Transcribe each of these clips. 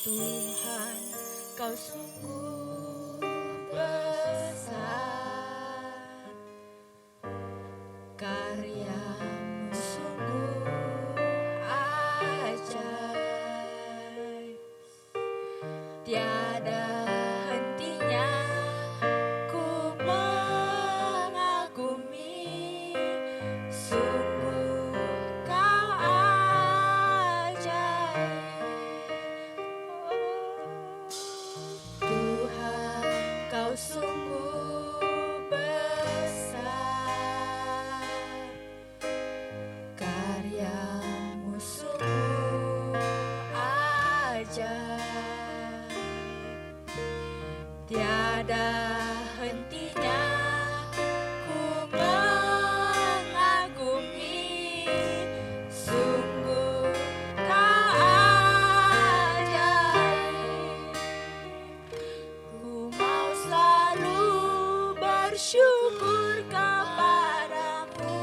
Tuhan, Kau sungguh besar, karya-Mu sungguh ajaib, tiada hentinya ku mengagumi, sungguh Kau ajaib. Tuhan, Kau sungguh besar, karya-Mu sungguh ajaib, tiada hentinya ku mengagumi, sungguh Kau ajaib. Ku mau selalu bersyukur kepadamu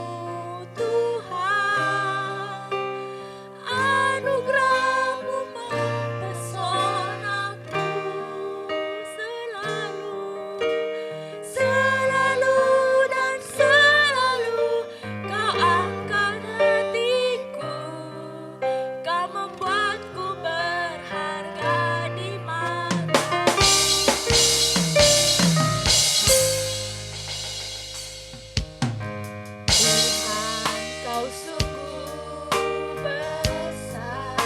Tuhan, anugerah-Mu mempesonaku selalu, selalu dan selalu. Kau angkat hatiku, Kau membuatku berharga di mata. Tuhan, Kau sungguh besar,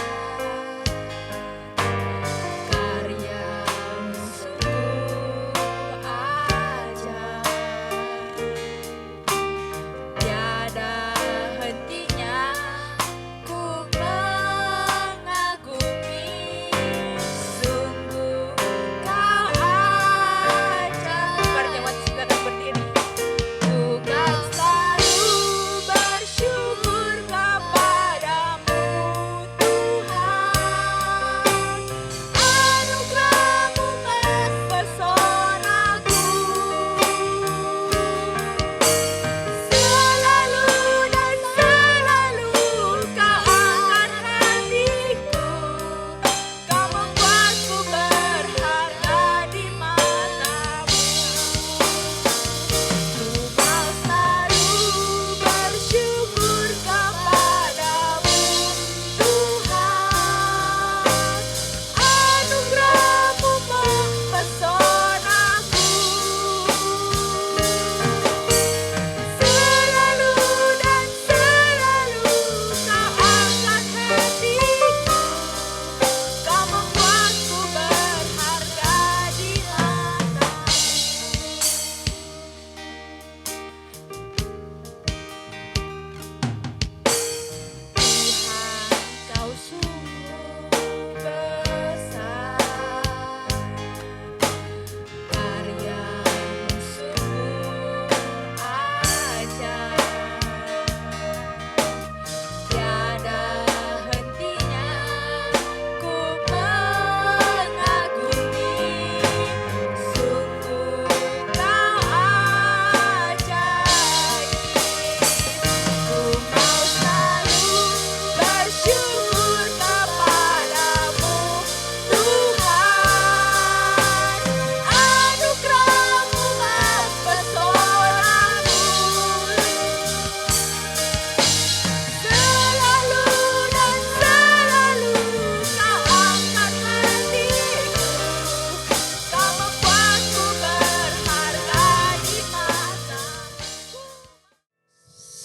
karya-Mu sungguh ajaib, tiada hentinya ku mengagumi, sungguh Kau ajaib. Mari jemaat silakan berdiri. Ku kan selalu bersyukur kepadamu Tuhan, anugerah-Mu mempesonaku selalu dan selalu. Kau angkat hatiku, Kau membuatku berharga di mata-Mu. Ku mau selalu bersyukur kepadamu Tuhan, anugerah-Mu mempesonaku selalu dan selalu. Kau angkat hatiku, Kau membuatku berharga di mata-Mu. Tuhan, Kau sungguh besar, karya-Mu sungguh ajaib, tiada hentinya ku mengagumi, sungguh Kau ajaib. Ku mau selalu bersyukur kepadamu Tuhan, anugerah-Mu mempesonaku selalu dan selalu. Kau angkat hatiku, Kau membuatku berharga di mata-Mu.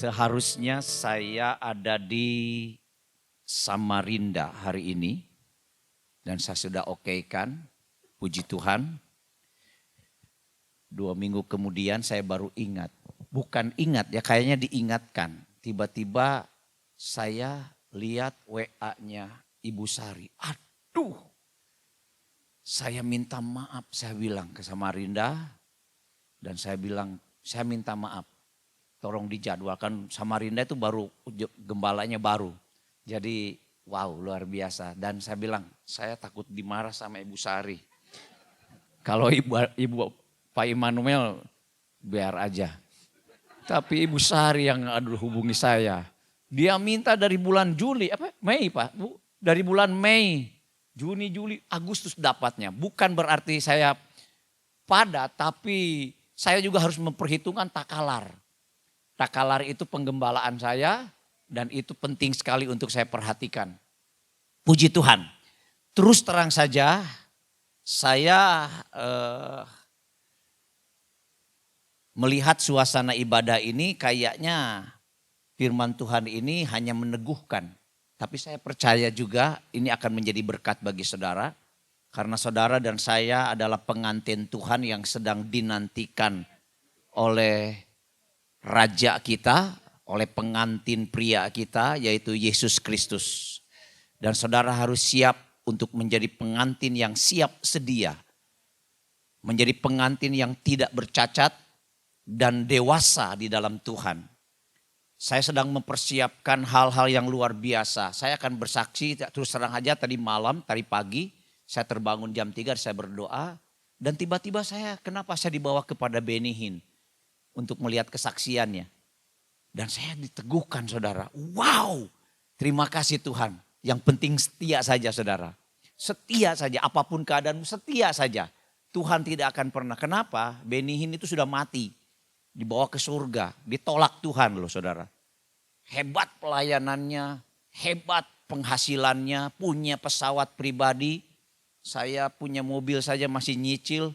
Seharusnya saya ada di Samarinda hari ini dan saya sudah okekan, puji Tuhan. 2 minggu kemudian saya baru ingat, bukan ingat ya, kayaknya diingatkan. Tiba-tiba saya lihat WA-nya Ibu Sari. Aduh, saya minta maaf, saya bilang ke Samarinda dan saya bilang saya minta maaf. Tolong dijadwalkan, Samarinda itu baru, gembalanya baru. Jadi wow, luar biasa. Dan saya bilang, saya takut dimarah sama Ibu Sari. Kalau ibu Pak Immanuel biar aja. Tapi Ibu Sari yang hubungi saya. Dia minta dari bulan Juli, Mei Pak, Bu. Dari bulan Mei. Juni, Juli, Agustus dapatnya. Bukan berarti saya padat, tapi saya juga harus memperhitungkan takalar. Takalar itu penggembalaan saya dan itu penting sekali untuk saya perhatikan. Puji Tuhan. Terus terang saja saya melihat suasana ibadah ini kayaknya firman Tuhan ini hanya meneguhkan. Tapi saya percaya juga ini akan menjadi berkat bagi saudara. Karena saudara dan saya adalah pengantin Tuhan yang sedang dinantikan oleh Raja kita, oleh pengantin pria kita yaitu Yesus Kristus. Dan saudara harus siap untuk menjadi pengantin yang siap sedia. Menjadi pengantin yang tidak bercacat dan dewasa di dalam Tuhan. Saya sedang mempersiapkan hal-hal yang luar biasa. Saya akan bersaksi terus terang aja tadi malam, tadi pagi. Saya terbangun jam 3, saya berdoa. Dan tiba-tiba kenapa saya dibawa kepada Benihin untuk melihat kesaksiannya. Dan saya diteguhkan saudara. Wow, terima kasih Tuhan. Yang penting setia saja saudara. Setia saja, apapun keadaanmu setia saja. Tuhan tidak akan pernah. Kenapa? Benihin itu sudah mati. Dibawa ke surga, ditolak Tuhan loh saudara. Hebat pelayanannya, hebat penghasilannya, punya pesawat pribadi. Saya punya mobil saja masih nyicil.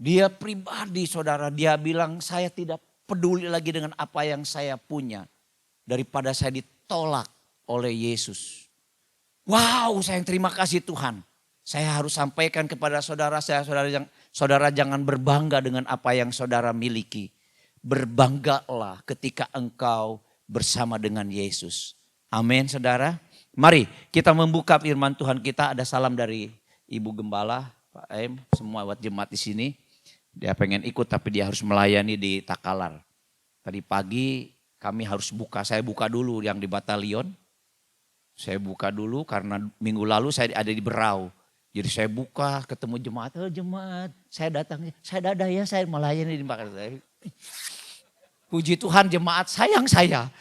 Dia pribadi saudara, dia bilang saya tidak peduli lagi dengan apa yang saya punya. Daripada saya ditolak oleh Yesus. Wow, saya terima kasih Tuhan. Saya harus sampaikan kepada saudara, saudara jangan berbangga dengan apa yang saudara miliki. Berbanggalah ketika engkau bersama dengan Yesus. Amin saudara. Mari kita membuka firman Tuhan kita. Ada salam dari Ibu Gembala, Pak Em, semua buat jemaat di sini. Dia pengen ikut tapi dia harus melayani di Takalar. Tadi pagi kami harus buka, saya buka dulu yang di Batalion. Saya buka dulu karena minggu lalu saya ada di Berau. Jadi saya buka ketemu jemaat, jemaat saya datang, saya dadah ya saya melayani di Makassar. Saya. Puji Tuhan jemaat sayang saya.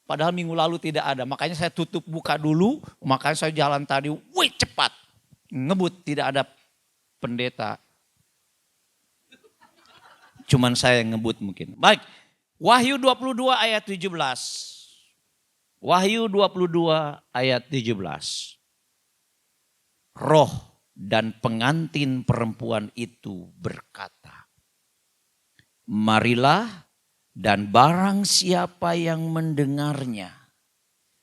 Padahal minggu lalu tidak ada. Makanya saya tutup buka dulu. Makanya saya jalan tadi. Wih cepat. Ngebut tidak ada pendeta. Cuman saya yang ngebut mungkin. Baik. Wahyu 22 ayat 17. Wahyu 22 ayat 17. Roh dan pengantin perempuan itu berkata. Marilah dan barang siapa yang mendengarnya.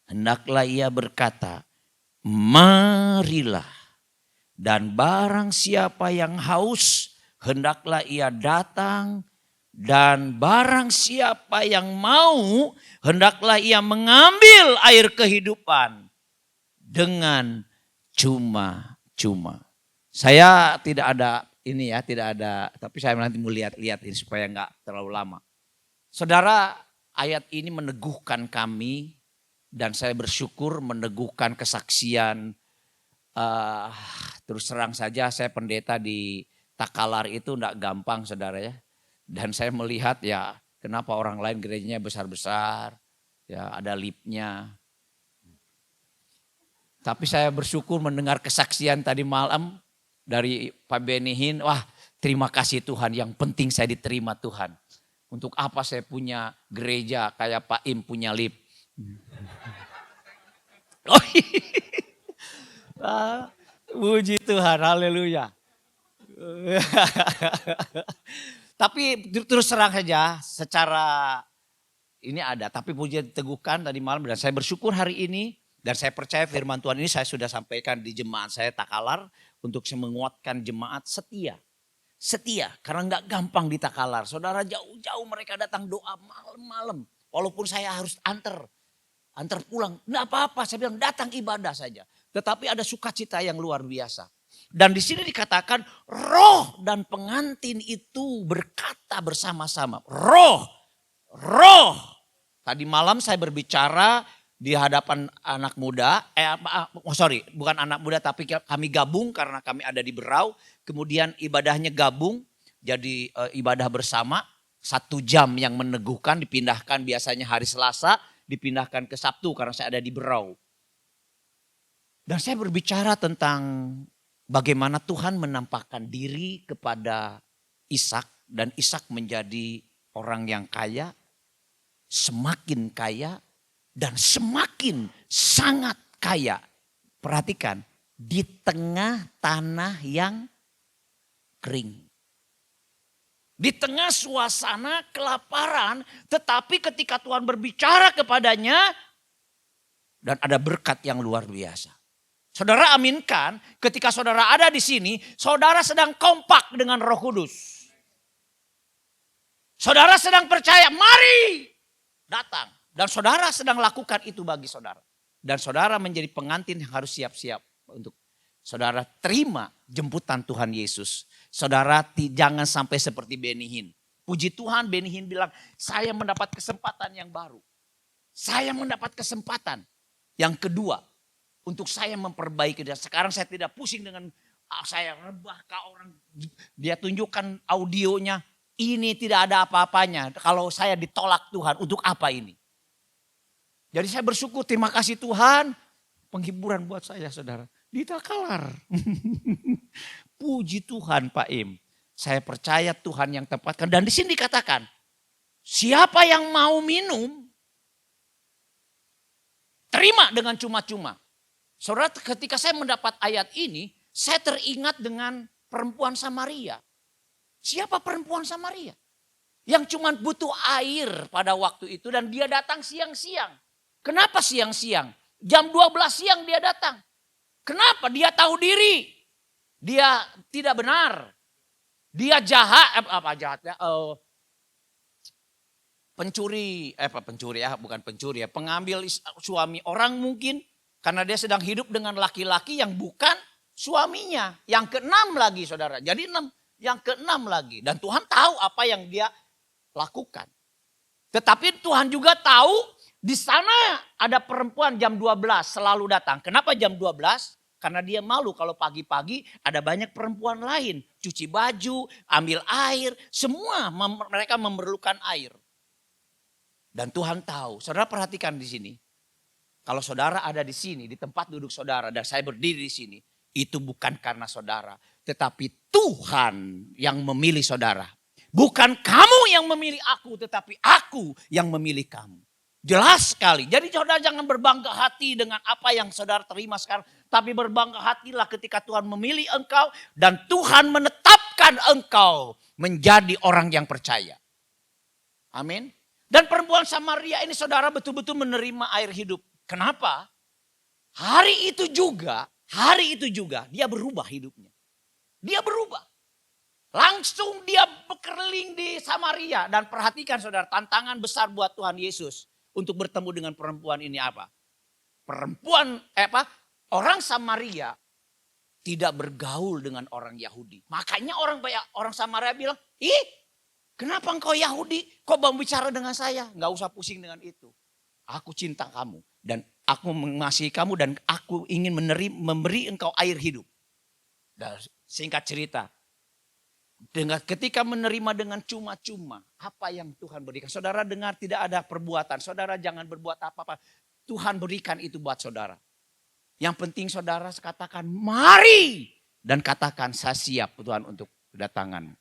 Hendaklah ia berkata, marilah. Dan barang siapa yang haus, hendaklah ia datang. Dan barang siapa yang mau, hendaklah ia mengambil air kehidupan. Dengan cuma-cuma. Saya tidak ada ini ya, tidak ada. Tapi saya nanti mau lihat-lihat ini supaya enggak terlalu lama. Saudara, ayat ini meneguhkan kami dan saya bersyukur meneguhkan kesaksian. Terus terang saja saya pendeta di Takalar itu enggak gampang saudara ya. Dan saya melihat ya kenapa orang lain gerejanya besar-besar, ya ada liftnya. Tapi saya bersyukur mendengar kesaksian tadi malam dari Pak Benihin. Wah terima kasih Tuhan, yang penting saya diterima Tuhan. Untuk apa saya punya gereja kayak Pak Im punya lift. Oh, puji Tuhan, haleluya. Tapi terus terang saja secara ini ada. Tapi puji diteguhkan tadi malam dan saya bersyukur hari ini. Dan saya percaya firman Tuhan ini saya sudah sampaikan di jemaat saya Takalar. Untuk menguatkan jemaat setia. Setia karena gak gampang di Takalar. Saudara jauh-jauh mereka datang doa malam-malam. Walaupun saya harus antar pulang. Gak apa-apa saya bilang datang ibadah saja. Tetapi ada sukacita yang luar biasa. Dan di sini dikatakan roh dan pengantin itu berkata bersama-sama. Roh. Tadi malam saya berbicara di hadapan anak muda. Bukan anak muda tapi kami gabung karena kami ada di Berau. Kemudian ibadahnya gabung jadi ibadah bersama. 1 jam yang meneguhkan dipindahkan biasanya hari Selasa. Dipindahkan ke Sabtu karena saya ada di Berau. Dan saya berbicara tentang bagaimana Tuhan menampakkan diri kepada Ishak. Dan Ishak menjadi orang yang kaya, semakin kaya, dan semakin sangat kaya. Perhatikan, di tengah tanah yang kering. Di tengah suasana kelaparan, tetapi ketika Tuhan berbicara kepadanya, dan ada berkat yang luar biasa. Saudara aminkan, ketika saudara ada di sini, saudara sedang kompak dengan Roh Kudus. Saudara sedang percaya, mari datang. Dan saudara sedang lakukan itu bagi saudara. Dan saudara menjadi pengantin yang harus siap-siap untuk saudara terima jemputan Tuhan Yesus. Saudara jangan sampai seperti Benihin. Puji Tuhan, Benihin bilang, saya mendapat kesempatan yang baru. Saya mendapat kesempatan yang kedua untuk saya memperbaiki. Dan sekarang saya tidak pusing dengan saya rebah ke orang. Dia tunjukkan audionya, ini tidak ada apa-apanya. Kalau saya ditolak Tuhan, untuk apa ini? Jadi saya bersyukur, terima kasih Tuhan. Penghiburan buat saya saudara. Ditakalar. Puji Tuhan Pak Im. Saya percaya Tuhan yang tempatkan. Dan di sini dikatakan, siapa yang mau minum, terima dengan cuma-cuma. Saudara, ketika saya mendapat ayat ini, saya teringat dengan perempuan Samaria. Siapa perempuan Samaria? Yang cuma butuh air pada waktu itu dan dia datang siang-siang. Kenapa siang-siang? Jam 12 siang dia datang. Kenapa? Dia tahu diri. Dia tidak benar. Dia jahat, apa jahatnya? Pencuri bukan pencuri ya. Pengambil suami orang mungkin. Karena dia sedang hidup dengan laki-laki yang bukan suaminya. Yang keenam lagi saudara. Jadi yang keenam lagi. Dan Tuhan tahu apa yang dia lakukan. Tetapi Tuhan juga tahu di sana ada perempuan jam 12 selalu datang. Kenapa jam 12? Karena dia malu kalau pagi-pagi ada banyak perempuan lain. Cuci baju, ambil air. Semua mereka memerlukan air. Dan Tuhan tahu. Saudara perhatikan di sini. Kalau saudara ada di sini, di tempat duduk saudara. Dan saya berdiri di sini. Itu bukan karena saudara. Tetapi Tuhan yang memilih saudara. Bukan kamu yang memilih aku. Tetapi aku yang memilih kamu. Jelas sekali. Jadi saudara jangan berbangga hati dengan apa yang saudara terima sekarang. Tapi berbangga hatilah ketika Tuhan memilih engkau. Dan Tuhan menetapkan engkau menjadi orang yang percaya. Amin. Dan perempuan Samaria ini saudara betul-betul menerima air hidup. Kenapa? Hari itu juga dia berubah hidupnya. Dia berubah. Langsung dia berkeliling di Samaria. Dan perhatikan saudara, tantangan besar buat Tuhan Yesus. Untuk bertemu dengan perempuan ini apa? Orang Samaria tidak bergaul dengan orang Yahudi. Makanya orang Samaria bilang, ih kenapa engkau Yahudi? Kok berbicara dengan saya? Gak usah pusing dengan itu. Aku cinta kamu. Dan aku mengasihi kamu dan aku ingin memberi engkau air hidup. Dan singkat cerita. Ketika menerima dengan cuma-cuma. Apa yang Tuhan berikan. Saudara dengar tidak ada perbuatan. Saudara jangan berbuat apa-apa. Tuhan berikan itu buat saudara. Yang penting saudara katakan mari. Dan katakan saya siap Tuhan untuk kedatangan.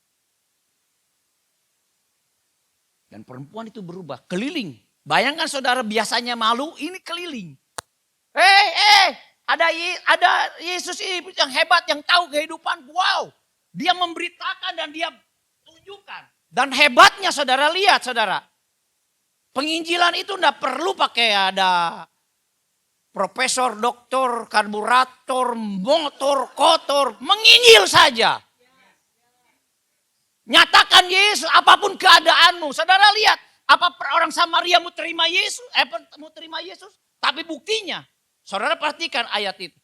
Dan perempuan itu berubah. Keliling. Bayangkan saudara biasanya malu, ini keliling. Ada Yesus ini yang hebat, yang tahu kehidupan. Wow, dia memberitakan dan dia tunjukkan. Dan hebatnya saudara lihat saudara. Penginjilan itu enggak perlu pakai ada profesor, doktor, karburator, motor, kotor. Menginjil saja. Nyatakan Yesus apapun keadaanmu. Saudara lihat. Apa orang Samaria mau terima Yesus? Tapi buktinya, saudara perhatikan ayat itu.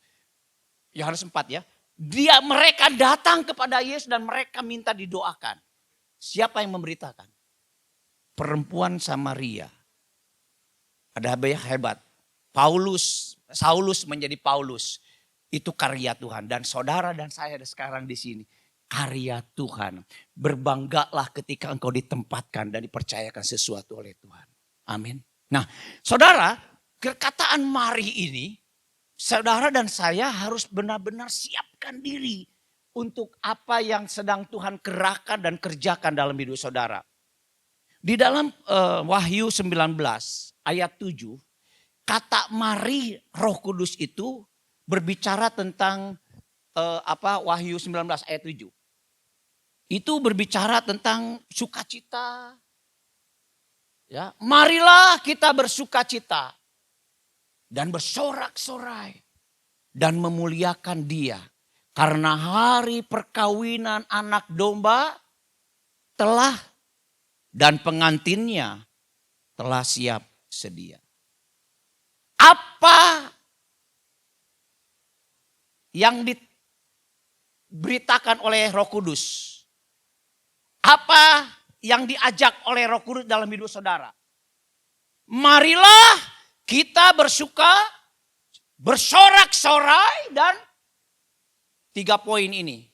Yohanes 4 ya. Mereka datang kepada Yesus dan mereka minta didoakan. Siapa yang memberitakan? Perempuan Samaria. Ada banyak hebat. Saulus menjadi Paulus. Itu karya Tuhan. Dan saudara dan saya ada sekarang di sini. Karya Tuhan. Berbanggalah ketika engkau ditempatkan dan dipercayakan sesuatu oleh Tuhan. Amin. Nah saudara, perkataan mari ini saudara dan saya harus benar-benar siapkan diri untuk apa yang sedang Tuhan kerahkan dan kerjakan dalam hidup saudara. Di dalam Wahyu 19 ayat 7, kata mari Roh Kudus itu berbicara tentang Wahyu 19 ayat 7. Itu berbicara tentang sukacita. Ya, marilah kita bersukacita dan bersorak-sorai dan memuliakan Dia, karena hari perkawinan anak domba telah dan pengantinnya telah siap sedia. Apa yang diberitakan oleh Roh Kudus? Apa yang diajak oleh Roh Kudus dalam hidup saudara? Marilah kita bersorak-sorai dan 3 poin ini.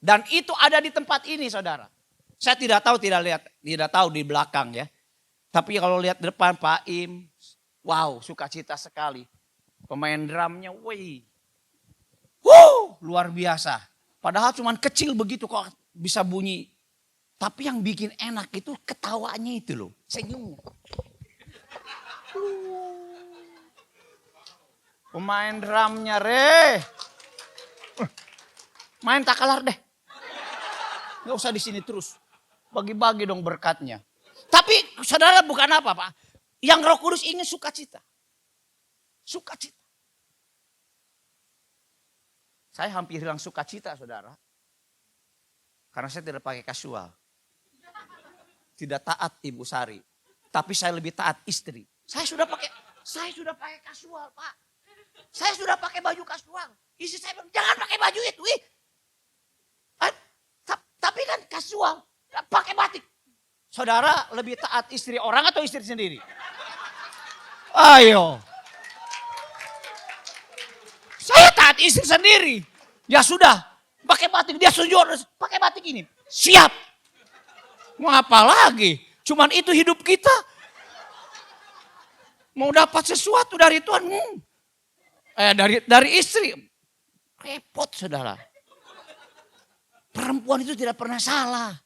Dan itu ada di tempat ini saudara. Saya tidak tahu di belakang ya. Tapi kalau lihat depan Pak Im, wow, sukacita sekali. Pemain drumnya, luar biasa. Padahal cuman kecil begitu kok bisa bunyi. Tapi yang bikin enak itu ketawanya itu loh, senyumnya. Pemain drumnya main takalar deh. Gak usah di sini terus. Bagi-bagi dong berkatnya. Tapi saudara bukan apa Pak. Yang Roh Kudus ingin sukacita. Sukacita. Saya hampir hilang sukacita saudara. Karena saya tidak pakai kasual. Tidak taat Ibu Sari. Tapi saya lebih taat istri. Saya sudah pakai kasual Pak. Saya sudah pakai baju kasual. Istri saya bilang jangan pakai baju itu. Tapi kan kasual. Pakai batik. Saudara lebih taat istri orang atau istri sendiri? Ayo. Saya taat istri sendiri. Ya sudah. Pakai batik. Dia sujud. Pakai batik ini. Siap. Mau apa lagi? Cuman itu hidup kita. Mau dapat sesuatu dari Tuhan. Dari istri. Repot saudara. Perempuan itu tidak pernah salah.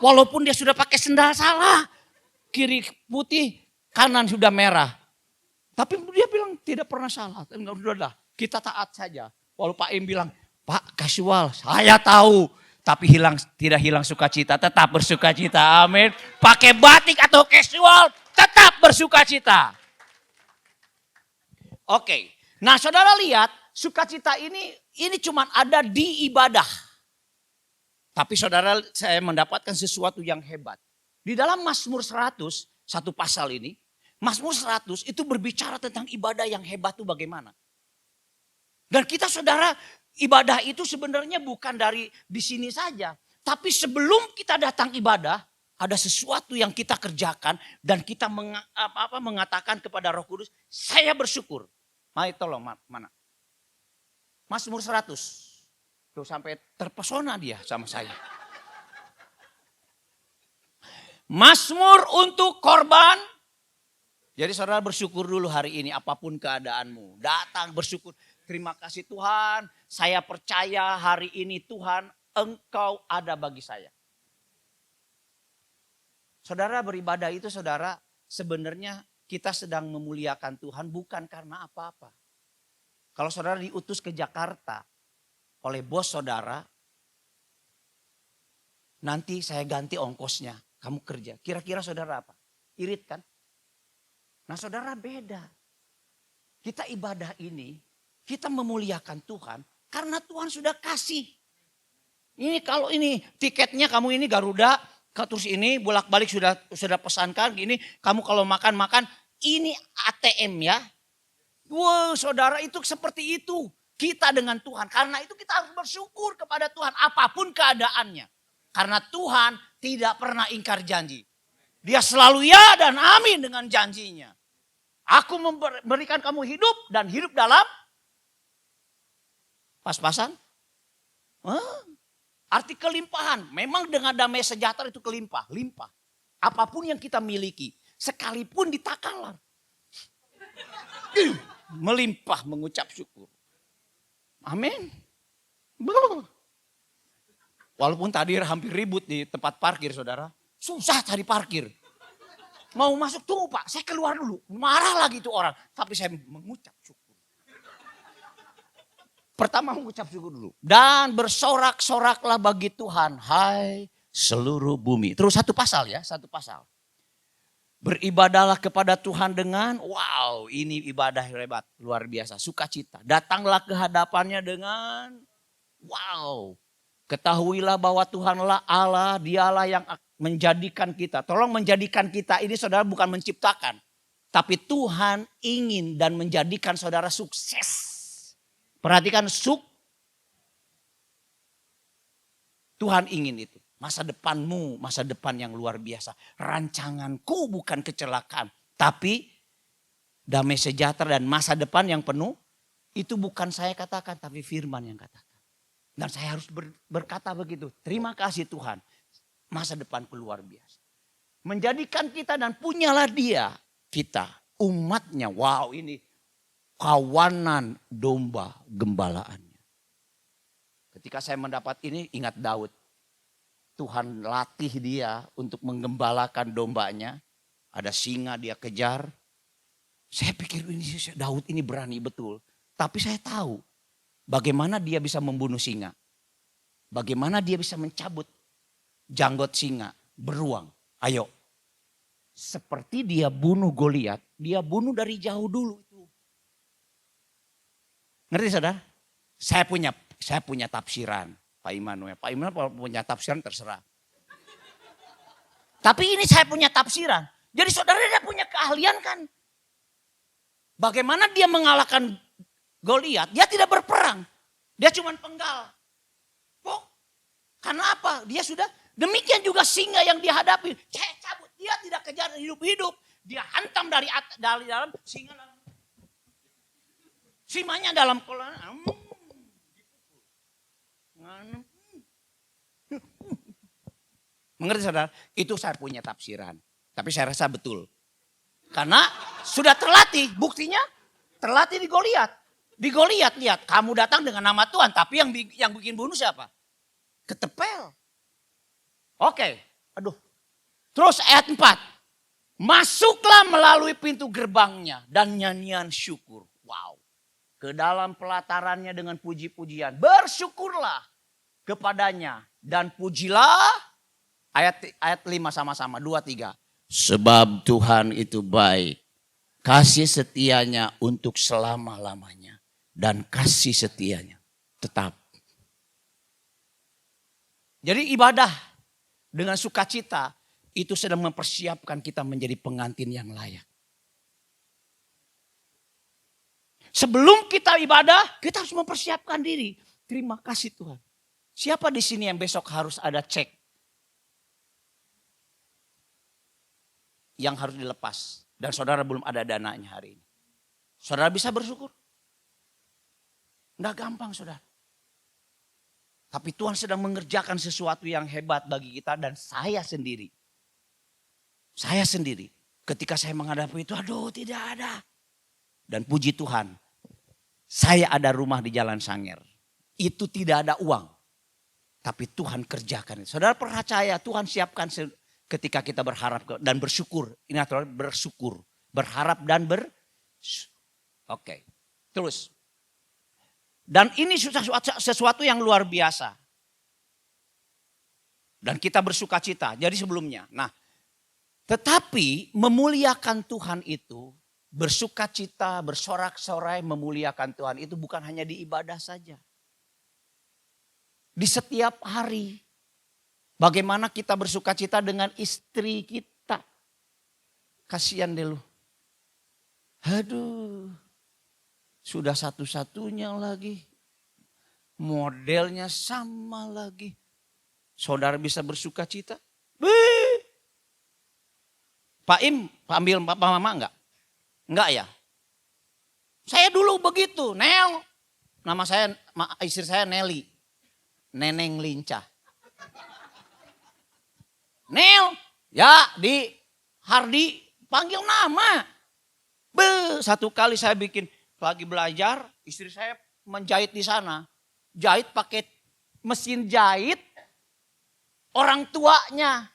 Walaupun dia sudah pakai sendal salah. Kiri putih, kanan sudah merah. Tapi dia bilang tidak pernah salah. Sudah, kita taat saja. Walau Pak Im bilang, Pak kasual, saya tahu. Tapi tidak hilang sukacita, tetap bersukacita. Amin. Pakai batik atau casual, tetap bersukacita. Oke. Nah saudara lihat, sukacita ini cuma ada di ibadah. Tapi saudara saya mendapatkan sesuatu yang hebat. Di dalam Mazmur 100, satu pasal ini. Mazmur 100 itu berbicara tentang ibadah yang hebat itu bagaimana. Dan kita saudara ibadah itu sebenarnya bukan dari di sini saja. Tapi sebelum kita datang ibadah, ada sesuatu yang kita kerjakan. Dan kita mengatakan kepada Roh Kudus, saya bersyukur. Mari tolong mana? Mazmur 100. Tuh sampai terpesona dia sama saya. Mazmur untuk korban. Jadi saudara bersyukur dulu hari ini apapun keadaanmu. Datang bersyukur. Terima kasih Tuhan. Saya percaya hari ini Tuhan Engkau ada bagi saya. Saudara beribadah itu saudara sebenarnya kita sedang memuliakan Tuhan bukan karena apa-apa. Kalau saudara diutus ke Jakarta oleh bos saudara, nanti saya ganti ongkosnya, kamu kerja. Kira-kira saudara apa? Irit kan? Nah saudara beda. Kita ibadah ini, kita memuliakan Tuhan karena Tuhan sudah kasih. Ini kalau ini tiketnya kamu ini Garuda, terus ini bolak-balik sudah pesankan gini, kamu kalau makan ini ATM ya. Wow, saudara itu seperti itu. Kita dengan Tuhan. Karena itu kita harus bersyukur kepada Tuhan. Apapun keadaannya. Karena Tuhan tidak pernah ingkar janji. Dia selalu ya dan amin dengan janjinya. Aku memberikan kamu hidup dan hidup dalam pas-pasan. Arti kelimpahan. Memang dengan damai sejahtera itu limpah. Apapun yang kita miliki. Sekalipun ditakalar. melimpah mengucap syukur. Amin. Belum. Walaupun tadi hampir ribut di tempat parkir saudara. Susah cari parkir. Mau masuk, tunggu Pak, saya keluar dulu. Marah lagi tuh orang. Tapi saya mengucap syukur. Pertama mengucap syukur dulu. Dan bersorak-soraklah bagi Tuhan. Hai seluruh bumi. Terus satu pasal ya, satu pasal. Beribadahlah kepada Tuhan dengan, wow ini ibadah hebat, luar biasa, sukacita. Datanglah ke hadapannya dengan, wow. Ketahuilah bahwa Tuhanlah Allah, dialah yang menjadikan kita. Tolong menjadikan kita ini saudara bukan menciptakan. Tapi Tuhan ingin dan menjadikan saudara sukses. Perhatikan Tuhan ingin itu. Masa depanmu, masa depan yang luar biasa. Rancanganku bukan kecelakaan. Tapi damai sejahtera dan masa depan yang penuh. Itu bukan saya katakan tapi firman yang katakan. Dan saya harus berkata begitu. Terima kasih Tuhan. Masa depanku luar biasa. Menjadikan kita dan punyalah dia. Kita umatnya. Wow ini kawanan domba gembalaannya. Ketika saya mendapat ini ingat Daud. Tuhan latih dia untuk menggembalakan dombanya. Ada singa dia kejar. Saya pikir ini Daud ini berani betul. Tapi saya tahu. Bagaimana dia bisa membunuh singa. Bagaimana dia bisa mencabut janggut singa. Beruang. Ayo. Seperti dia bunuh Goliat. Dia bunuh dari jauh dulu. Ngerti saudara? Saya punya tafsiran. Pak Immanuel punya tafsiran terserah. Tapi ini saya punya tafsiran. Jadi saudara dia punya keahlian kan. Bagaimana dia mengalahkan Goliat, dia tidak berperang. Dia cuma penggal. Kok? Karena apa? Dia sudah, demikian juga singa yang dihadapi. Cabut, dia tidak kejar hidup-hidup. Dia hantam dari dalam, singa dalam. Simanya dalam kolam. Mengerti saudara? Itu saya punya tafsiran. Tapi saya rasa betul. Karena sudah terlatih. Buktinya terlatih di Goliat. Di Goliat lihat, kamu datang dengan nama Tuhan, tapi yang bikin bunuh siapa? Ketepel. Oke, aduh. Terus ayat 4. Masuklah melalui pintu gerbangnya dan nyanyian syukur. Wow. Ke dalam pelatarannya dengan puji-pujian. Bersyukurlah kepadanya dan pujilah. Ayat 5 sama-sama, 2, 3. Sebab Tuhan itu baik. Kasih setianya untuk selama-lamanya. Dan kasih setianya tetap. Jadi ibadah dengan sukacita itu sedang mempersiapkan kita menjadi pengantin yang layak. Sebelum kita ibadah, kita harus mempersiapkan diri. Terima kasih Tuhan. Siapa di sini yang besok harus ada cek yang harus dilepas dan saudara belum ada dananya hari ini? Saudara bisa bersyukur? Enggak gampang saudara. Tapi Tuhan sedang mengerjakan sesuatu yang hebat bagi kita dan saya sendiri. Saya sendiri. Ketika saya menghadapi itu, aduh tidak ada. Dan puji Tuhan, saya ada rumah di Jalan Sangir. Itu tidak ada uang. Tapi Tuhan kerjakan itu. Saudara percaya Tuhan siapkan ketika kita berharap dan bersyukur. Ini aturan bersyukur. Berharap dan Oke. Terus. Dan ini sesuatu yang luar biasa. Dan kita bersuka cita. Jadi sebelumnya. Nah. Tetapi memuliakan Tuhan itu. Bersuka cita, bersorak-sorai, memuliakan Tuhan itu bukan hanya di ibadah saja. Di setiap hari. Bagaimana kita bersuka cita dengan istri kita. Kasihan deh lu. Aduh. Sudah satu-satunya lagi. Modelnya sama lagi. Saudara bisa bersuka cita? Pak Im, ambil papa mama enggak? Enggak ya? Saya dulu begitu, Nel. Nama saya, istri saya Nelly. Neneng lincah. Nel, ya di Hardi panggil nama. Satu kali saya bikin lagi belajar, istri saya menjahit di sana. Jahit pakai mesin jahit orang tuanya.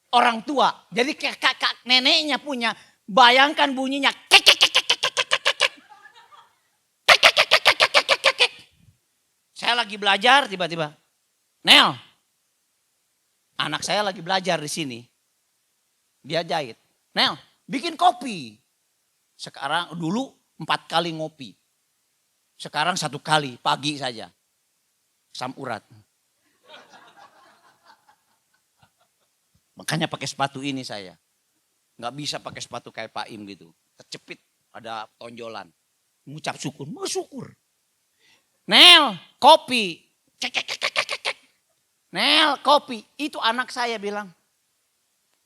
Orang tua. Jadi kakak neneknya punya. Bayangkan bunyinya. Kek, kek, kek, kek, kek, kek, kek, kek, kek. Kek, kek, kek, kek, kek, kek, kek, kek, kek. Saya lagi belajar tiba-tiba. Nel. Anak saya lagi belajar di sini. Dia jahit. Nel, bikin kopi. Sekarang dulu 4 kali ngopi. Sekarang 1 kali pagi saja. Asam urat. Makanya pakai sepatu ini saya. Nggak bisa pakai sepatu kayak Pak Im gitu. Tercepit ada tonjolan. Mengucap syukur. Mau syukur. Nel, kopi. Cek, cek, cek, cek, cek, cek. Nel, kopi. Itu anak saya bilang.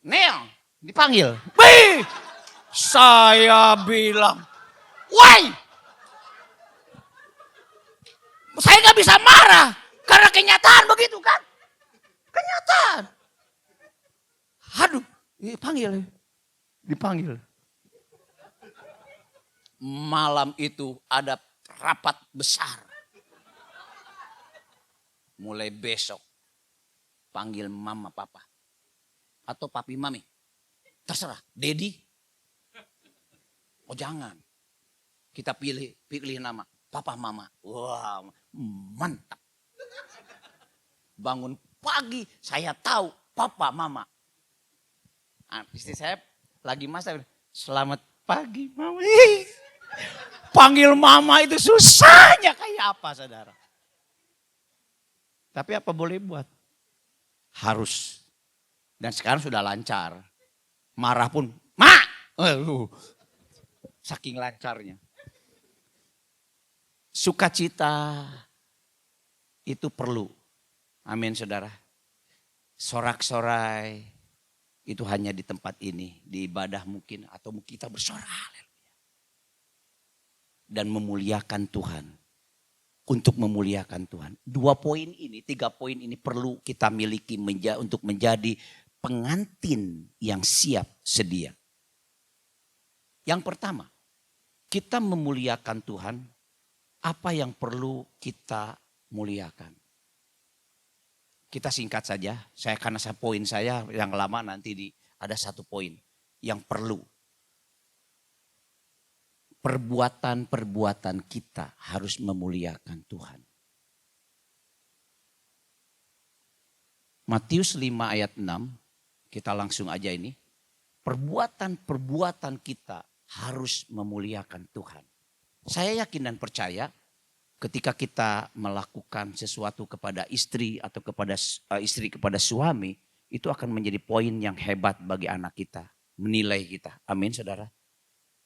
Nel, dipanggil. Wih! Saya bilang. Woi! Saya nggak bisa marah. Karena kenyataan begitu kan. Kenyataan. Aduh, dipanggil. Dipanggil. Malam itu ada rapat besar. Mulai besok. Panggil mama papa. Atau papi mami. Terserah. Dedi. Oh jangan. Kita pilih nama. Papa mama. Wah mantap. Bangun pagi saya tahu papa mama. Istri saya lagi masak. Selamat pagi mama. Panggil mama itu susahnya kayak apa saudara. Tapi apa boleh buat? Harus. Dan sekarang sudah lancar. Marah pun. Ma! Saking lancarnya. Sukacita itu perlu. Amin saudara. Sorak-sorai itu hanya di tempat ini. Di ibadah mungkin. Atau kita bersorak. Dan memuliakan Tuhan. Untuk memuliakan Tuhan. 2 poin ini, 3 poin ini perlu kita miliki untuk menjadi pengantin yang siap sedia. Yang pertama, kita memuliakan Tuhan. Apa yang perlu kita muliakan? Kita singkat saja. Karena poin saya yang lama nanti ada 1 poin yang perlu. Perbuatan-perbuatan kita harus memuliakan Tuhan. Matius 5 ayat 6, kita langsung aja ini. Perbuatan-perbuatan kita harus memuliakan Tuhan. Saya yakin dan percaya ketika kita melakukan sesuatu kepada istri atau kepada istri kepada suami, itu akan menjadi poin yang hebat bagi anak kita, menilai kita. Amin saudara.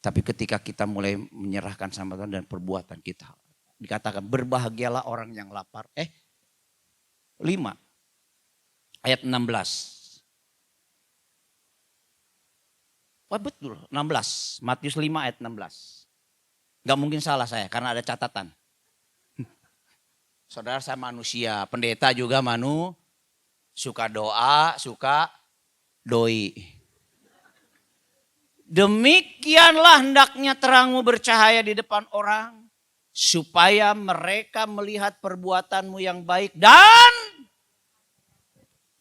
Tapi ketika kita mulai menyerahkan sama Tuhan dan perbuatan kita. Dikatakan berbahagialah orang yang lapar. 5 ayat 16. Oh betul 16. Matius 5 ayat 16. Gak mungkin salah saya karena ada catatan. Saudara saya manusia. Pendeta juga suka doa, suka doi. Demikianlah hendaknya terangmu bercahaya di depan orang. Supaya mereka melihat perbuatanmu yang baik dan.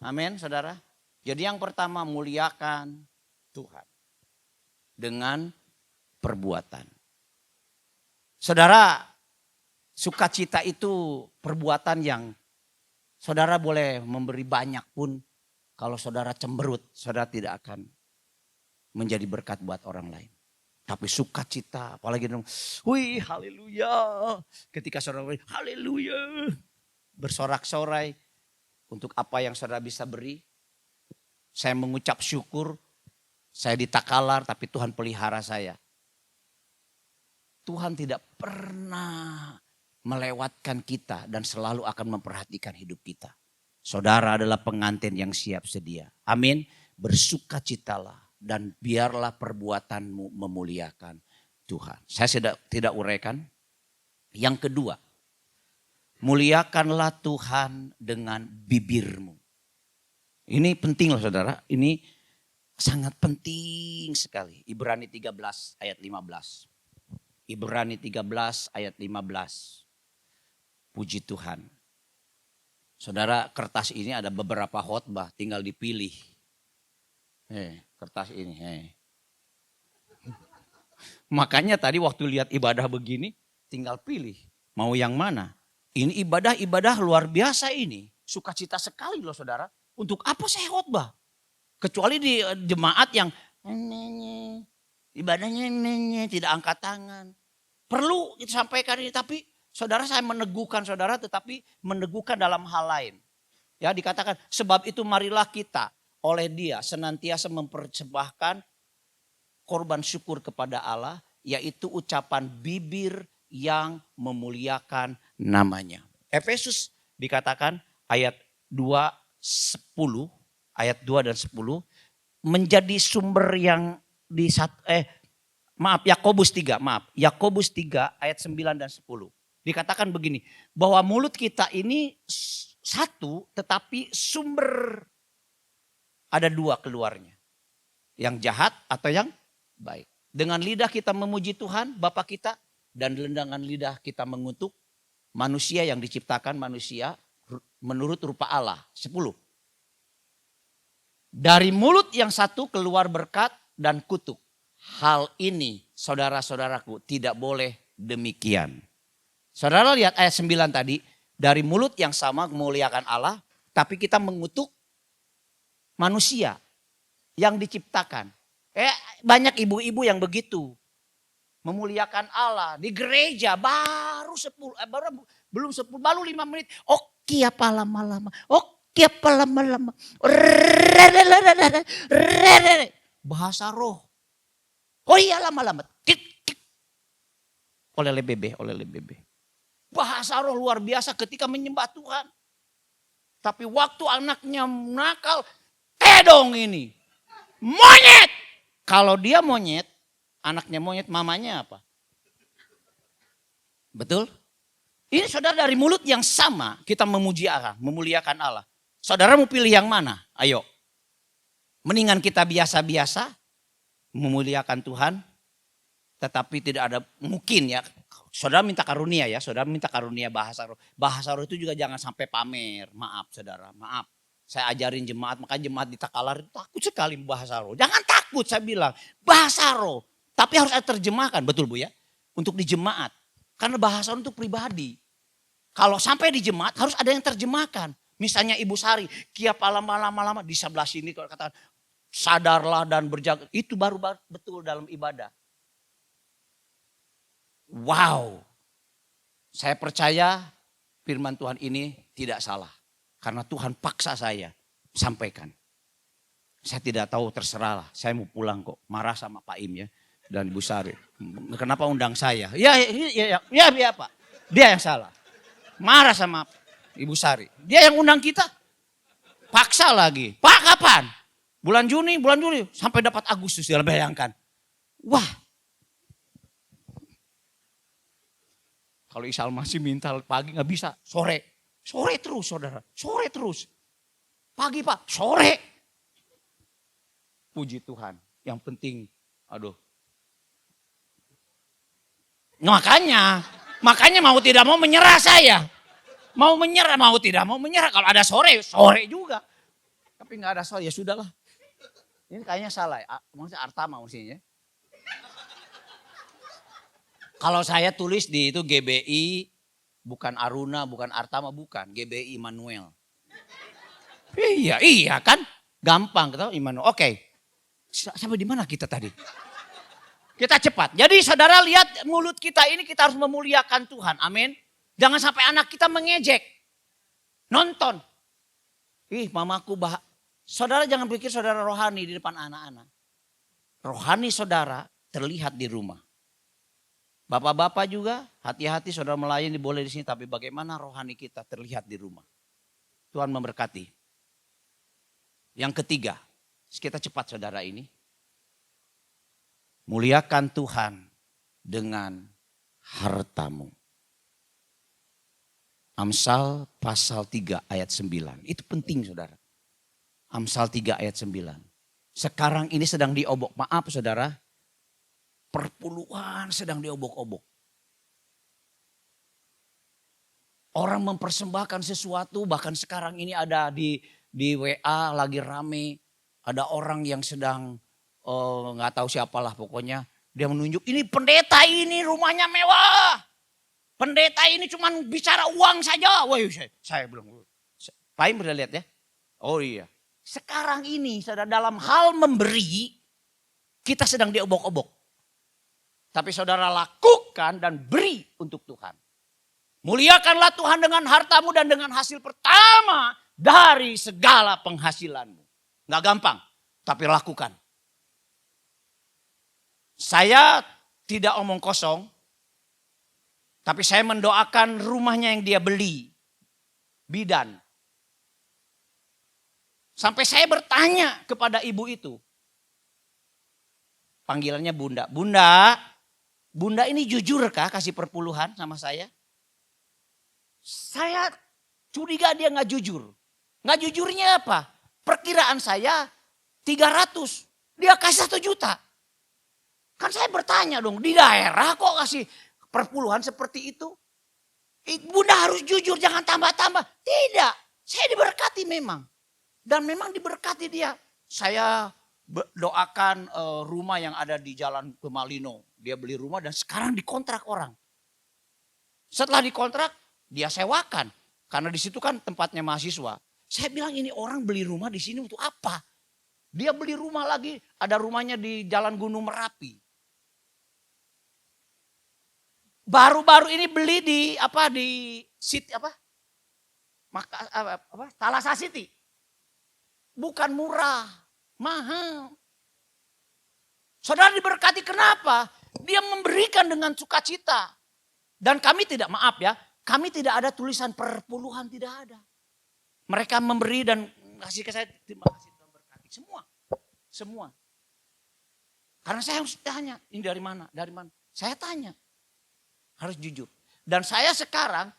Amin saudara. Jadi yang pertama muliakan Tuhan. Dengan perbuatan. Saudara, sukacita itu perbuatan yang saudara boleh memberi banyak pun. Kalau saudara cemberut, saudara tidak akan menjadi berkat buat orang lain. Tapi sukacita, apalagi dong, wih haleluya. Ketika saudara haleluya, bersorak-sorai untuk apa yang saudara bisa beri. Saya mengucap syukur, saya ditakalar tapi Tuhan pelihara saya. Tuhan tidak pernah melewatkan kita dan selalu akan memperhatikan hidup kita. Saudara adalah pengantin yang siap sedia. Amin. Bersukacitalah. Dan biarlah perbuatanmu memuliakan Tuhan. Saya tidak uraikan. Yang kedua, muliakanlah Tuhan dengan bibirmu. Ini penting loh saudara. Ini sangat penting sekali. Ibrani 13 ayat 15. Ibrani 13 ayat 15. Puji Tuhan. Saudara, kertas ini ada beberapa khotbah, tinggal dipilih. Kertas ini. Makanya tadi waktu lihat ibadah begini, tinggal pilih. Mau yang mana? Ini ibadah luar biasa ini. Sukacita sekali loh saudara. Untuk apa saya khotbah? Kecuali di jemaat yang ibadahnya tidak angkat tangan. Perlu disampaikan ini, tapi saudara saya meneguhkan saudara, tetapi meneguhkan dalam hal lain. Ya dikatakan, sebab itu marilah kita oleh Dia senantiasa mempersembahkan korban syukur kepada Allah, yaitu ucapan bibir yang memuliakan namanya. Efesus dikatakan ayat 2:10, ayat 2 dan 10 menjadi sumber yang Yakobus 3 ayat 9 dan 10. Dikatakan begini, bahwa mulut kita ini satu tetapi sumber ada dua keluarnya. Yang jahat atau yang baik. Dengan lidah kita memuji Tuhan Bapa kita, dan dengan lidah kita mengutuk manusia yang diciptakan manusia menurut rupa Allah. 10. Dari mulut yang satu keluar berkat dan kutuk. Hal ini saudara-saudaraku tidak boleh demikian. Saudara lihat ayat 9 tadi. Dari mulut yang sama memuliakan Allah, tapi kita mengutuk manusia yang diciptakan. Banyak ibu-ibu yang begitu. Memuliakan Allah di gereja baru 5 menit. Oke apa lama-lama. Oke apa lama-lama. Bahasa roh. Oh iya lama-lama. Oleh bebe. Bahasa roh luar biasa ketika menyembah Tuhan. Tapi waktu anaknya nakal, dong ini. Monyet. Kalau dia monyet, anaknya monyet, mamanya apa? Betul? Ini saudara dari mulut yang sama kita memuji Allah, memuliakan Allah. Saudara mau pilih yang mana? Ayo. Mendingan kita biasa-biasa memuliakan Tuhan, tetapi tidak ada mungkin ya. Saudara minta karunia ya, saudara minta karunia bahasa roh. Bahasa roh itu juga jangan sampai pamer. Maaf saudara, maaf. Saya ajarin jemaat, maka jemaat di Takalar itu takut sekali bahasa roh. Jangan takut saya bilang, bahasa roh. Tapi harus ada terjemahkan, betul Bu ya? Untuk di jemaat. Karena bahasa roh untuk pribadi. Kalau sampai di jemaat harus ada yang terjemahkan. Misalnya Ibu Sari, kiap lama-lama di sebelah sini kalau katakan sadarlah dan berjaga. Itu baru betul dalam ibadah. Wow. Saya percaya firman Tuhan ini tidak salah. Karena Tuhan paksa saya sampaikan. Saya tidak tahu, terserah lah. Saya mau pulang kok. Marah sama Pak Im ya. Dan Ibu Sari. Kenapa undang saya? Ya Pak. Dia yang salah. Marah sama Ibu Sari. Dia yang undang kita. Paksa lagi. Pak kapan? Bulan Juni. Sampai dapat Agustus. Ya bayangkan. Wah. Kalau Isal masih minta pagi gak bisa. Sore terus saudara. Sore terus. Pagi Pak. Sore. Puji Tuhan. Yang penting. Aduh. Makanya mau tidak mau menyerah saya. Mau tidak mau menyerah. Kalau ada sore juga. Tapi gak ada sore, ya sudahlah. Ini kayaknya salah ya. Maksudnya Artama maksudnya. Kalau saya tulis di itu GBI, bukan Aruna, bukan Artama, bukan. GBI Immanuel. Iya kan? Gampang ketahui Immanuel. Oke. Sampai di mana kita tadi? Kita cepat. Jadi saudara lihat mulut kita ini kita harus memuliakan Tuhan. Amin. Jangan sampai anak kita mengejek. Nonton. Mamaku Saudara jangan pikir saudara rohani di depan anak-anak. Rohani saudara terlihat di rumah. Bapak-bapak juga hati-hati saudara melayani boleh di sini. Tapi bagaimana rohani kita terlihat di rumah. Tuhan memberkati. Yang ketiga. Kita cepat saudara ini. Muliakan Tuhan dengan hartamu. Amsal pasal 3 ayat 9. Itu penting saudara. Amsal 3 ayat 9. Sekarang ini sedang diobok. Maaf saudara. perpuluhan sedang diobok-obok. Orang mempersembahkan sesuatu, bahkan sekarang ini ada di WA lagi rame. Ada orang yang sedang nggak tahu siapalah pokoknya. Dia menunjuk ini pendeta ini rumahnya mewah. Pendeta ini cuma bicara uang saja. Wah, saya bilang, Pak Im pernah lihat ya? Oh iya. Sekarang ini saudara dalam hal memberi, kita sedang diobok-obok. Tapi saudara lakukan dan beri untuk Tuhan. Muliakanlah Tuhan dengan hartamu dan dengan hasil pertama dari segala penghasilanmu. Nggak gampang, tapi lakukan. Saya tidak omong kosong, tapi saya mendoakan rumahnya yang dia beli, bidan. Sampai saya bertanya kepada ibu itu. Panggilannya Bunda. Bunda ini jujurkah kasih perpuluhan sama saya? Saya curiga dia nggak jujur. Nggak jujurnya apa? Perkiraan saya 300. Dia kasih 1 juta. Kan saya bertanya dong, di daerah kok kasih perpuluhan seperti itu? Bunda harus jujur, jangan tambah-tambah. Tidak, saya diberkati memang. Dan memang diberkati dia. Saya doakan rumah yang ada di Jalan Pemalino. Dia beli rumah dan sekarang dikontrak orang. Setelah dikontrak, dia sewakan. Karena di situ kan tempatnya mahasiswa. Saya bilang ini orang beli rumah di sini untuk apa? Dia beli rumah lagi, ada rumahnya di Jalan Gunung Merapi. Baru-baru ini beli di City Talasa City. Bukan murah, mahal. Saudara diberkati kenapa? Dia memberikan dengan sukacita. Dan kami tidak, maaf ya, kami tidak ada tulisan perpuluhan, tidak ada. Mereka memberi dan kasih ke saya, terima kasih Tuhan berkati. Semua. Karena saya harus tanya, ini dari mana? Dari mana? Saya tanya. Harus jujur. Dan saya sekarang,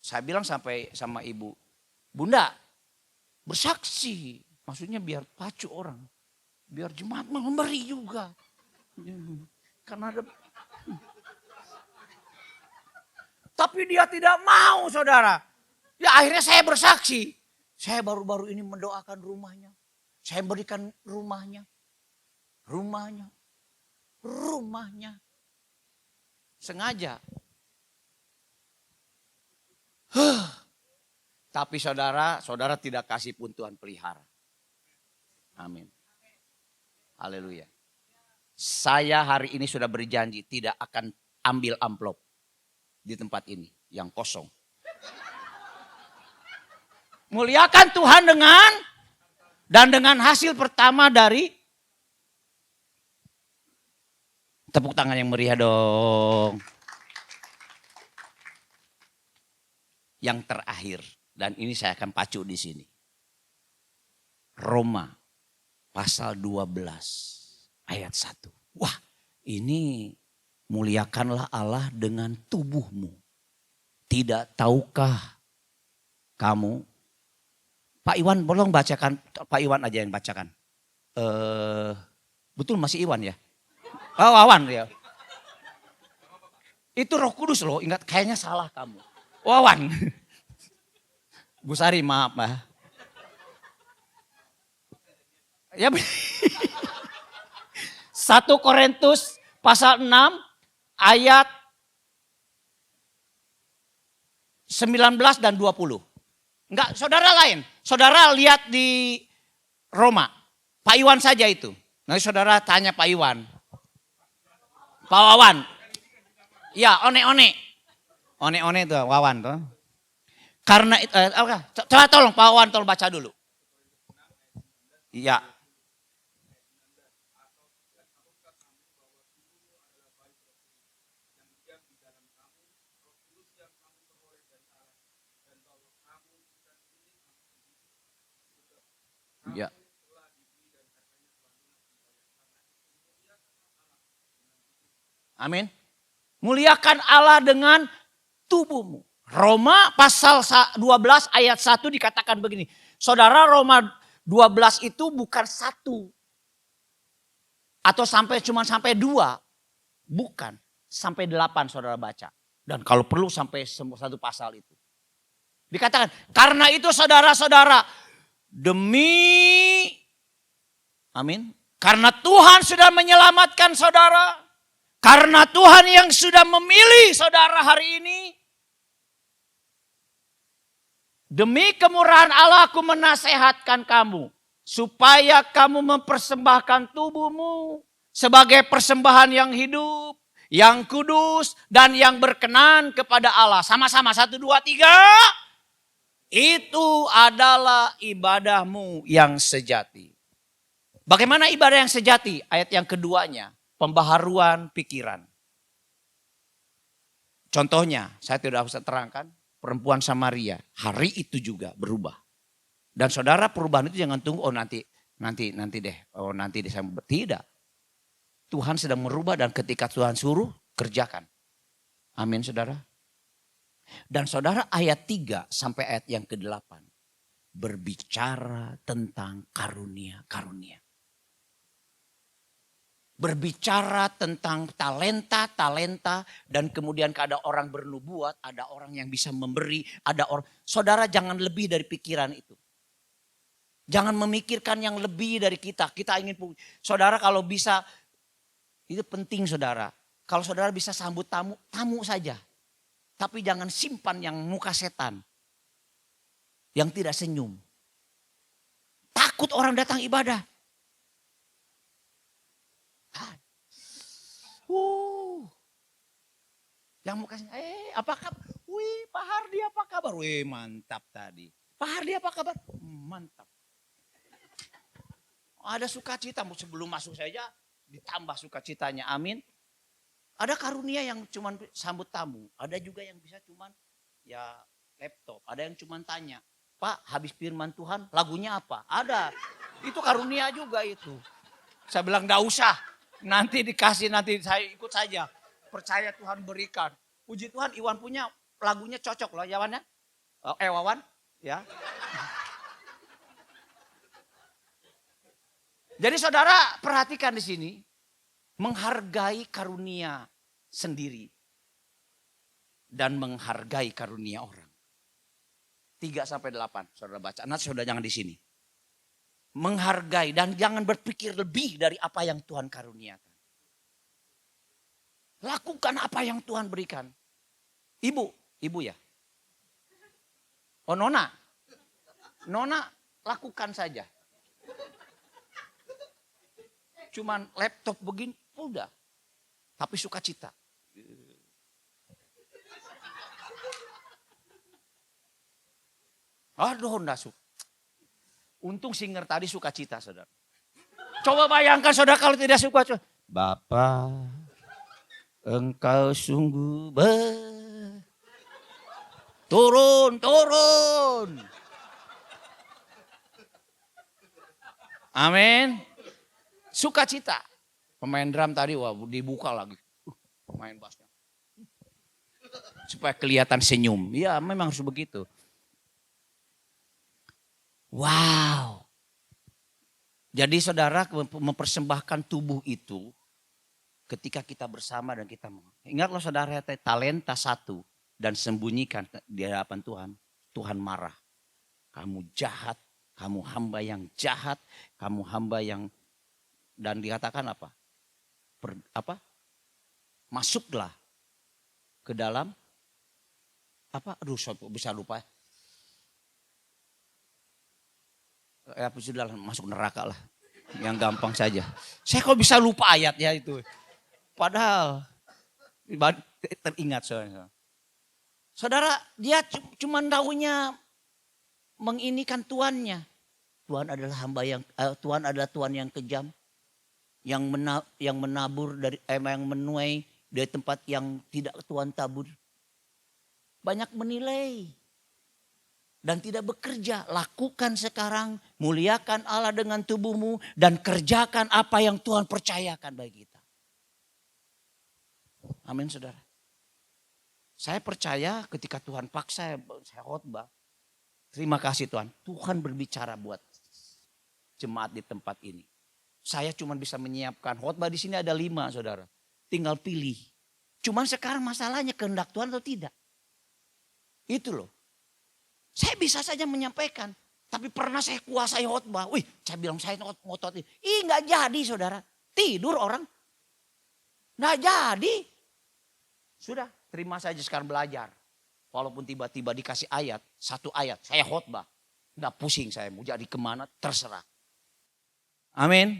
saya bilang sampai sama ibu, Bunda, bersaksi. Maksudnya biar pacu orang. Biar jemaat memberi juga. Karena ada... Tapi dia tidak mau saudara. Ya akhirnya saya bersaksi. Saya baru-baru ini mendoakan rumahnya. Saya berikan rumahnya. Sengaja. Tapi saudara tidak kasih pun Tuhan pelihara. Amin. Haleluya. Saya hari ini sudah berjanji tidak akan ambil amplop di tempat ini yang kosong. Muliakan Tuhan dengan hasil pertama dari tepuk tangan yang meriah dong. Yang terakhir dan ini saya akan pacu di sini. Roma pasal 12 ayat 1. Wah, ini muliakanlah Allah dengan tubuhmu. Tidak tahukah kamu? Pak Iwan, tolong bacakan. Pak Iwan aja yang bacakan. Betul masih Iwan ya? Oh, Wawan ya. Itu Roh Kudus loh, ingat kayaknya salah kamu. Wawan. Bu Sari, maaf Mbak. Ya, 1 Korintus pasal 6 ayat 19 dan 20. Enggak, saudara lain. Saudara lihat di Roma. Pak Iwan saja itu. Nanti saudara tanya Pak Iwan. Pak Wawan. Ya, one-one. One-one itu Wawan tuh. Karena coba tolong Pak Wawan tolong baca dulu. Iya. Ya. Amin. Muliakan Allah dengan tubuhmu. Roma pasal 12 ayat 1 dikatakan begini. Saudara, Roma 12 itu bukan 1. Atau cuma sampai 2. Bukan. Sampai 8 saudara baca. Dan kalau perlu sampai satu pasal itu. Dikatakan, karena itu saudara-saudara, demi, amin. Karena Tuhan sudah menyelamatkan saudara. Karena Tuhan yang sudah memilih saudara hari ini. Demi kemurahan Allah aku menasehatkan kamu. Supaya kamu mempersembahkan tubuhmu sebagai persembahan yang hidup, yang kudus, dan yang berkenan kepada Allah. Sama-sama, 1, 2, 3. Itu adalah ibadahmu yang sejati. Bagaimana ibadah yang sejati? Ayat yang keduanya, pembaharuan pikiran. Contohnya, saya tidak usah terangkan, perempuan Samaria hari itu juga berubah. Dan saudara, perubahan itu jangan tunggu, nanti deh, saya tidak. Tuhan sedang merubah dan ketika Tuhan suruh, kerjakan. Amin saudara. Dan saudara, ayat 3 sampai ayat yang ke-8 berbicara tentang karunia-karunia. Berbicara tentang talenta dan kemudian ada orang bernubuat, ada orang yang bisa memberi, ada orang. Saudara, jangan lebih dari pikiran itu. Jangan memikirkan yang lebih dari kita. Kita ingin, saudara kalau bisa, itu penting saudara. Kalau saudara bisa sambut tamu, tamu saja. Tapi jangan simpan yang muka setan. Yang tidak senyum. Takut orang datang ibadah. Yang muka setan, apa kabar? Wih, Pak Hardi apa kabar? Wih, mantap tadi. Pak Hardi apa kabar? Mantap. Ada sukacita, sebelum masuk saja ditambah sukacitanya, amin. Ada karunia yang cuman sambut tamu, ada juga yang bisa cuman ya laptop, ada yang cuman tanya, Pak habis firman Tuhan lagunya apa? Ada, itu karunia juga itu. Saya bilang enggak usah, nanti dikasih, nanti saya ikut saja. Percaya Tuhan berikan. Puji Tuhan Iwan punya lagunya cocok loh, ya Wan ya? Wawan, ya. Jadi saudara perhatikan di sini, menghargai karunia sendiri dan menghargai karunia orang. 3 sampai 8 saudara baca. Nanti saudara jangan di sini. Menghargai dan jangan berpikir lebih dari apa yang Tuhan karuniakan. Lakukan apa yang Tuhan berikan. Ibu ya. Oh Nona lakukan saja. Cuman laptop begini, udah. Tapi sukacita. Aduh, enggak suka. Untung singer tadi sukacita, saudara. Coba bayangkan, saudara, kalau tidak suka. Bapa, engkau sungguh turun. Amin. Sukacita. Pemain drum tadi, wah dibuka lagi. Pemain bassnya. Supaya kelihatan senyum. Ya memang harus begitu. Wow. Jadi saudara mempersembahkan tubuh itu ketika kita bersama dan kita mau. Ingatlah saudara, talenta 1 dan sembunyikan di hadapan Tuhan. Tuhan marah. Kamu jahat, kamu hamba yang jahat, kamu hamba yang, dan dikatakan apa? Masuklah ke dalam apa? Aduh, saya bisa lupa. Sudah masuk neraka lah. Yang gampang saja. Saya kok bisa lupa ayatnya itu. Padahal teringat soalnya. Saudara, dia cuma tahunya menginikan tuannya. Tuhan adalah hamba yang Tuhan adalah Tuhan yang kejam. Yang menabur dari yang menuai dari tempat yang tidak Tuhan tabur. Banyak menilai dan tidak bekerja. Lakukan sekarang, muliakan Allah dengan tubuhmu dan kerjakan apa yang Tuhan percayakan bagi kita. Amin saudara. Saya percaya ketika Tuhan paksa saya khotbah. Terima kasih Tuhan. Tuhan berbicara buat jemaat di tempat ini. Saya cuma bisa menyiapkan khotbah di sini ada 5 saudara. tinggal pilih. Cuman sekarang masalahnya kehendak Tuhan atau tidak. Itu loh. Saya bisa saja menyampaikan. Tapi pernah saya kuasai khotbah. Wih, saya bilang saya ngotot. Ih, nggak jadi saudara. Tidur orang. Nggak jadi. Sudah, terima saja sekarang belajar. Walaupun tiba-tiba dikasih ayat, satu ayat, saya khotbah. Nggak pusing saya, mau jadi kemana, terserah. Amin.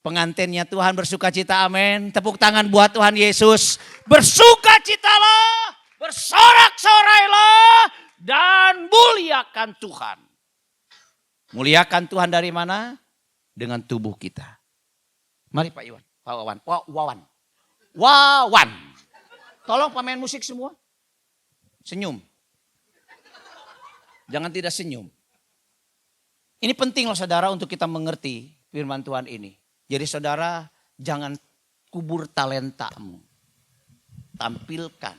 Pengantinnya Tuhan bersukacita, amin. Tepuk tangan buat Tuhan Yesus. Bersukacitalah, bersorak-sorailah, dan muliakan Tuhan. Muliakan Tuhan dari mana? Dengan tubuh kita. Mari Pak Iwan, Pak Wawan. Tolong pemain musik semua. Senyum. Jangan tidak senyum. Ini penting loh saudara untuk kita mengerti firman Tuhan ini. Jadi saudara jangan kubur talentamu. Tampilkan.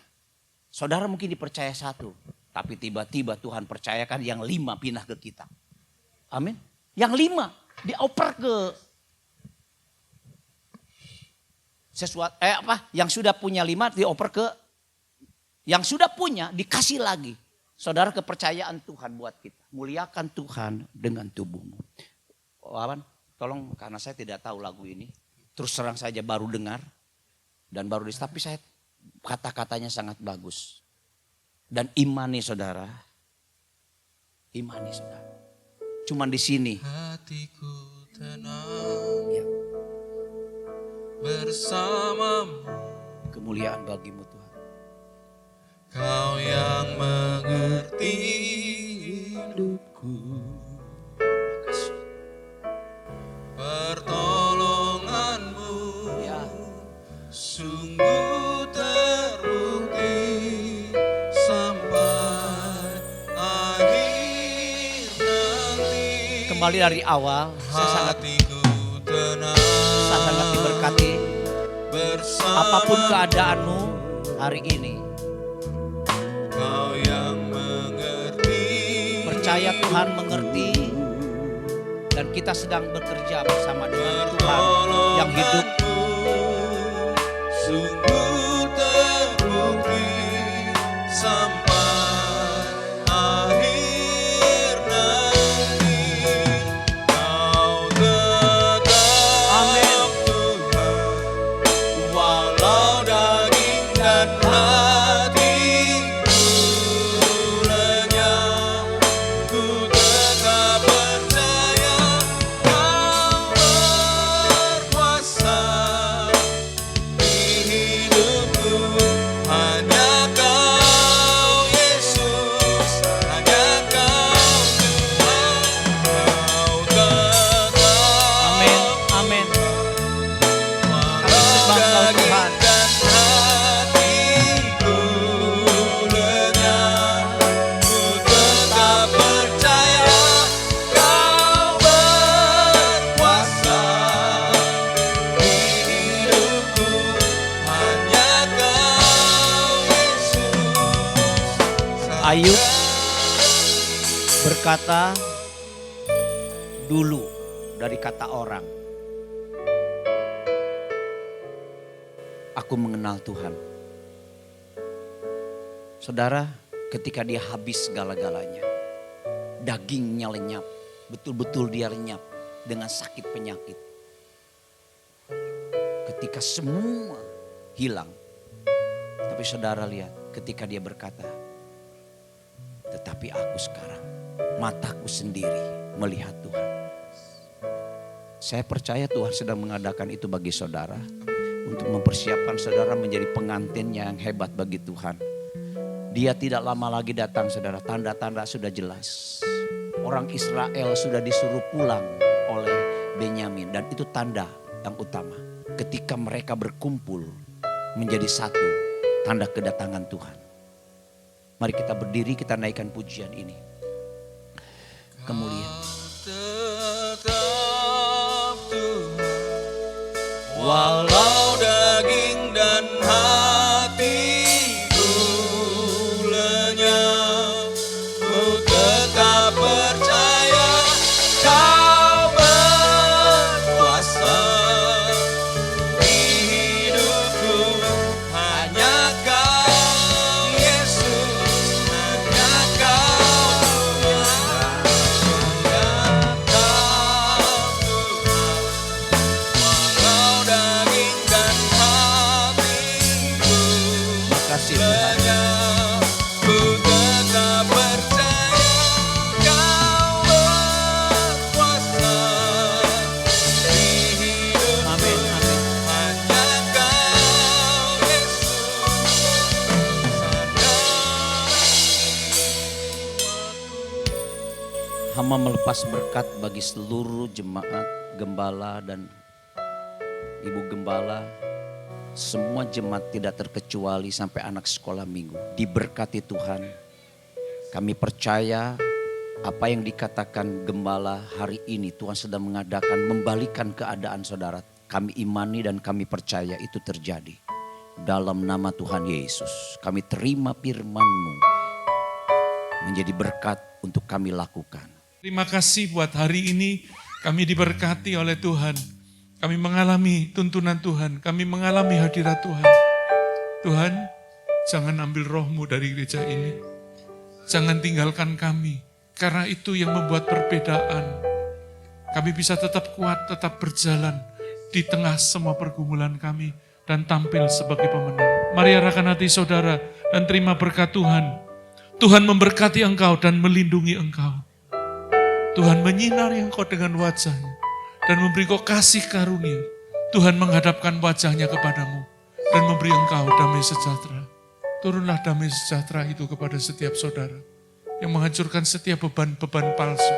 Saudara mungkin dipercaya satu. Tapi tiba-tiba Tuhan percayakan yang 5 pindah ke kita. Amin. Yang 5 dioper ke sesuatu yang sudah punya 5 dioper ke yang sudah punya dikasih lagi. Saudara kepercayaan Tuhan buat kita. Muliakan Tuhan dengan tubuhmu. Wawan, tolong karena saya tidak tahu lagu ini. Terus terang saja baru dengar dan baru tapi saya kata-katanya sangat bagus. Dan imani saudara. Imani saudara. Cuman di sini. Hatiku tenang ya. Bersamamu. Kemuliaan bagimu Tuhan. Kau yang mengerti hidupku. Makasih. Pertolonganmu Ya. sungguh terbukti sampai akhir nanti. Kembali dari awal, saya sangat diberkati. Apapun keadaanmu hari ini, Kau yang mengerti. percaya Tuhan mengerti. Dan kita sedang bekerja bersama dengan Tuhan yang hidup. Sungguh terbukti sampai akhir nanti. Kau tetap Tuhan, walau daging dan hatiku lenyap. Ku tetap percaya Kau berkuasa di hidupku. Hanya Kau Yesus, hanya Kau Tuhan. Kau tetap Amin, amin. Kami sembah Engkau Tuhan. dan hatiku lenyap. Ku tetap percaya Kau berkuasa di hidupku. Hanya Kau Yesus. Ayub berkata dulu dari kata orang. Aku mengenal Tuhan. Saudara, ketika dia habis segala-galanya. Dagingnya lenyap. Betul-betul dia lenyap dengan sakit penyakit. Ketika semua hilang. Tapi saudara lihat ketika dia berkata, tetapi aku sekarang mataku sendiri melihat Tuhan. Saya percaya Tuhan sedang mengadakan itu bagi saudara. Untuk mempersiapkan saudara menjadi pengantinnya yang hebat bagi Tuhan. Dia tidak lama lagi datang saudara. Tanda-tanda sudah jelas. Orang Israel sudah disuruh pulang oleh Benyamin. Dan itu tanda yang utama. Ketika mereka berkumpul menjadi satu. Tanda kedatangan Tuhan. Mari kita berdiri, kita naikkan pujian ini. Kemuliaan. Tetap Tuhan, walau daging dan hatiku lenyap. Ku tetap percaya Kau berkuasa di hidupku. kuasanya, ku tetap percaya Kau berkuasa di hidup. Amin, amin. Hanya Kau Yesus Hamba melepas berkat bagi seluruh jemaat, gembala dan ibu gembala. Semua jemaat tidak terkecuali sampai anak sekolah minggu. Diberkati Tuhan. Kami percaya apa yang dikatakan gembala hari ini Tuhan sedang mengadakan membalikan keadaan saudara. Kami imani dan kami percaya itu terjadi. Dalam nama Tuhan Yesus kami terima firman-Mu menjadi berkat untuk kami lakukan. Terima kasih buat hari ini kami diberkati oleh Tuhan. Kami mengalami tuntunan Tuhan, kami mengalami hadirat Tuhan. Tuhan, jangan ambil roh-Mu dari gereja ini. Jangan tinggalkan kami, karena itu yang membuat perbedaan. Kami bisa tetap kuat, tetap berjalan di tengah semua pergumulan kami dan tampil sebagai pemenang. Mari arahkan hati saudara dan terima berkat Tuhan. Tuhan memberkati engkau dan melindungi engkau. Tuhan menyinari engkau dengan wajahnya dan memberi engkau kasih karunia. Tuhan menghadapkan wajahnya kepadamu dan memberi engkau damai sejahtera. Turunlah damai sejahtera itu kepada setiap saudara yang menghancurkan setiap beban-beban palsu.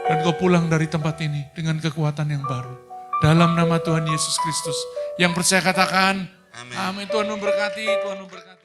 Dan kau pulang dari tempat ini dengan kekuatan yang baru. Dalam nama Tuhan Yesus Kristus. Yang percaya katakan, amin. Tuhan memberkati, Tuhan memberkati.